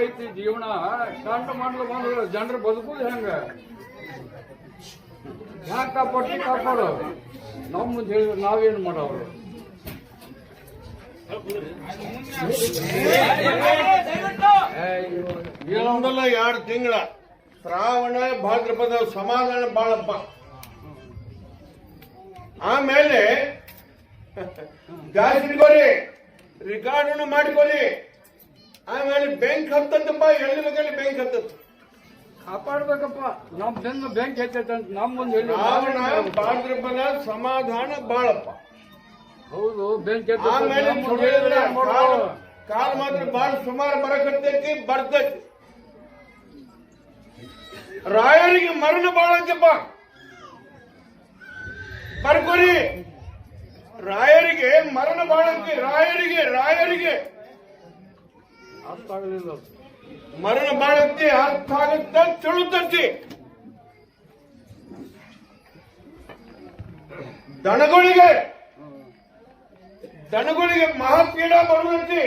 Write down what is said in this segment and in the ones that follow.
ಐತಿ ಜೀವನ ಕಂಡ ಮಾಡಲು ಬಂದ್ರೆ ಜನರು ಬದುಕುದು ಹೆಂಗ ಯಾಕೆ ಕಾಪಾಡು ನಮ್ಮ ಮುಂದೆ ಹೇಳಿದ್ರೆ ನಾವೇನು ಮಾಡೋರು ಇನ್ನೊಂದಲ್ಲ 2 ತಿಂಗಳ ಶ್ರಾವಣ ಭಾದ್ರಪದ ಸಮಾಧಾನ ಬಾಳಪ್ಪ. ಆಮೇಲೆ ಗ್ಯಾಸ್ ಇಟ್ಕೋರಿ, ರಿಕಾರ್ಡನ್ನು ಮಾಡಿಕೊರಿ. ಆಮೇಲೆ ಬ್ಯಾಂಕ್ ಹತ್ತತ್ತಪ್ಪ, ಎಲ್ಲಿ ಬೇಕಲ್ಲಿ ಬ್ಯಾಂಕ್ ಹತ್ತತ್ತು. ಕಾಪಾಡ್ಬೇಕಪ್ಪ, ನಮ್ ಬೆನ್ನು ಬ್ಯಾಂಕ್ ಹೆಚ್ಚೈತೆ ಅಂತ ನಮ್ಮ ಮುಂದೆ ಹೇಳಿ. ಶ್ರಾವಣ ಭಾದ್ರಪದ ಸಮಾಧಾನ ಬಾಳಪ್ಪ. ಹೌದು, ಬ್ಯಾಂಕ್ ಆಮೇಲೆ ಕಾಲ ಮಾತ್ರ ಬಾಳ ಸುಮಾರು ಬರಕತ್ತೈತಿ, ಬರ್ತೈತಿ. ರಾಯರಿಗೆ ಮರಣ ಬಾಳತ್ತಪ್ಪ, ಬರ್ಕೋರಿ. ರಾಯರಿಗೆ ಮರಣ ಬಾಳಂತಿ. ರಾಯರಿಗೆ ಅರ್ಥ ಆಗಲಿಲ್ಲ. ಮರಣ ಬಾಳಂತಿ, ಅರ್ಥ ಆಗುತ್ತ ತಿಳುತ್ತಂತಿ. ದನಗಳಿಗೆ ಮಹಾಪೀಡ ಬರುವಂತಿ.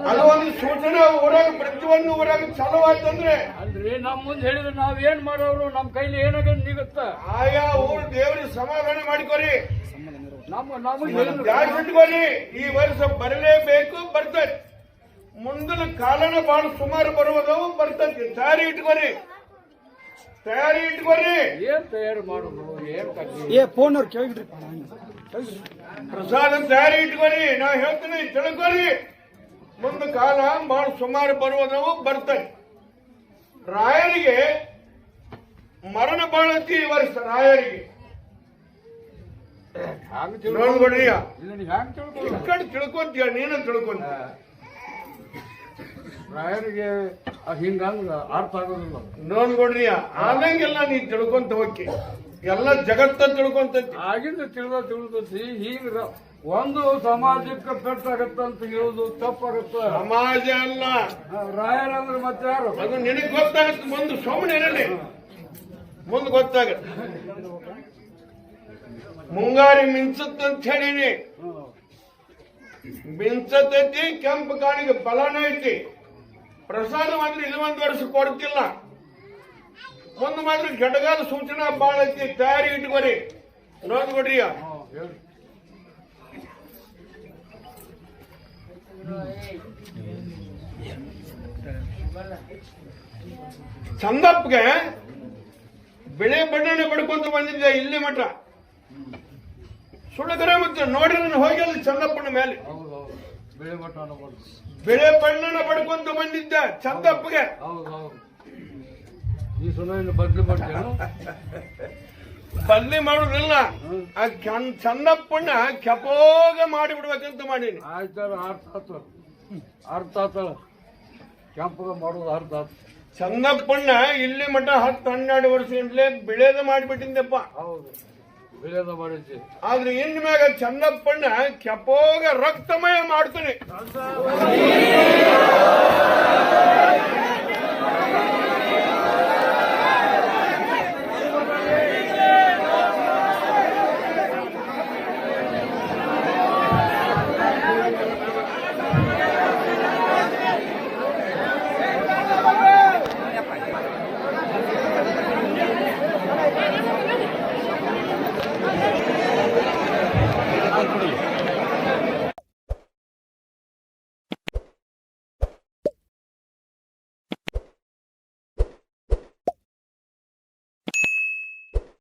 ಅದು ಒಂದು ಸೂಚನೆ ಊರಾಗ, ಪ್ರತಿಯೊಂದು ಊರಾಗ ಚಾಲು ಆಯ್ತಂದ್ರೆ ಅಲ್ರಿ ನಮ್ಮ ಮುಂದೆ ಹೇಳಿದ್ರೆ ನಾವೇನ್ ಮಾಡೋರು, ನಮ್ ಕೈಲಿ ಏನಾಗ ನಿಗುತ್ತ. ಆಯಾ ಊರು ದೇವ್ರಿಗೆ ಸಮಾಧಾನ ಮಾಡಿಕೊರಿ, ನಮ್ಮ ಇಟ್ಕೊರಿ. ಈ ವರ್ಷ ಬರಲೇಬೇಕು, ಬರ್ತೈತಿ. ಮುಂದಿನ ಕಾಲನ ಬಹಳ ಸುಮಾರು ಬರುವುದವು, ಬರ್ತೈತಿ. ತಯಾರಿ ಇಟ್ಕೊರಿ. ಏನ್ ತಯಾರು ಮಾಡುದು, ಏನ್ ಫೋನ್ ಅವ್ರು ಕೇಳಿದ್ರಿ ಪ್ರಸಾದ ತಯಾರಿ ಇಟ್ಕೊರಿ. ನಾ ಹೇಳ್ತೀನಿ, ತಿಳ್ಕೊರಿ. ಮುಂದ ಕಾಲ ಬಹಳ ಸುಮಾರು ಬರುವುದವು, ಬರ್ತೈತಿ. ರಾಯರಿಗೆ ಮರಣ ಬಾಳತಿ ಈ ವರ್ಷ. ರಾಯರಿಗೆ ನೋಡ್ಬಿಡ್ರಿಯ, ಈ ಕಡೆ ತಿಳ್ಕೊಂತೀಯ, ನೀನು ತಿಳ್ಕೊಂತ. ರಾಯರಿಗೆ ಹಿಂಗಂದ್ರ ಅರ್ಥ ಆಗೋದಿಲ್ಲ. ನೋಡ್ಕೊಡ್ರಿಯ, ಆದಂಗೆಲ್ಲ ನೀ ತಿಳ್ಕೊಂತ ಹೋಗಿ, ಎಲ್ಲ ಜಗತ್ತ ತಿಳ್ಕೊಂತೈತಿ. ಆಗಿಂದ ತಿಳಿದತಿ. ಈಗ ಒಂದು ಸಮಾಜಕ್ಕೆ ಪೆಟ್ಟಾಗತ್ತಂತ ಹೇಳುದು ತಪ್ಪಾಗತ್ತ. ಸಮಾಜ ಅಲ್ಲ, ರಾಯರಂದ್ರೆ ಮತ್ತೆ ಯಾರು? ಅದು ನಿನಗೆ ಗೊತ್ತಾಗತ್ತೆ. ಮುಂದೆ ಸುಮ್ಮನೆ ಇರಲಿ, ಮುಂದೆ ಗೊತ್ತಾಗತ್ತೆ. ಮುಂಗಾರಿ ಮಿಂಚತ್ತಂತ ಹೇಳಿನಿ, ಮಿಂಚತೈತಿ. ಕೆಂಪು ಕಾಳಿಗೆ ಬಲನ ಐತಿ. ಪ್ರಸಾದ ಮಾತ್ರ ಇದು 1 ವರ್ಷ ಕೊಡ್ತಿಲ್ಲ. ಮುಂದೆ ಮಾತ್ರ ಘಟಗಾಲ ಸೂಚನಾ ಬಾಳ ಐತಿ. ತಯಾರಿ ಇಟ್ಕೊರಿ. ನೋಡ್ಕೊಡ್ರಿ. ಚಂದಪ್ಪಗೆ ಬೆಳೆ ಬಣ್ಣನ ಪಡ್ಕೊಂತ ಬಂದಿದ್ದೆ ಇಲ್ಲಿ ಮಠ. ಸುಳ್ಳಗರ ಮತ್ತೆ ನೋಡಿದ್ರೆ ಹೋಗಿ ಅಲ್ಲಿ ಚಂದಪ್ಪನ ಮೇಲೆ ಬೆಳೆ ಬಣ್ಣನ ಪಡ್ಕೊಂತ ಬಂದಿದ್ದ ಚಂದಪ್ಪಗೆ. ಬದ್ಲಿ ಮಾಡುದಿಲ್ಲ, ಆ ಚಂದಪ್ಪನ ಕೆಪೋಗ ಮಾಡಿಬಿಡ್ಬೇಕಂತ ಮಾಡೀನಿ. ಆಯ್ತಾರ, ಅರ್ಥ ಆತ. ಕೆಂಪಗ ಮಾಡೋದು ಅರ್ಥ ಆತ. ಚಂದಪ್ಪಣ್ಣ ಇಲ್ಲಿ ಮಠ 10-12 ವರ್ಷದಿಂದಲೇ ಬೆಳೆದ ಮಾಡಿಬಿಟ್ಟಿದ್ದಪ್ಪ. ಹೌದು, ಬೆಳೆದ ಮಾಡಿದ್ವಿ. ಆದ್ರೆ ಇನ್ ಮ್ಯಾಗ ಚಂದಪ್ಪಣ್ಣ ಕೆಪೋಗ ರಕ್ತಮಯ ಮಾಡ್ತಾನೆ.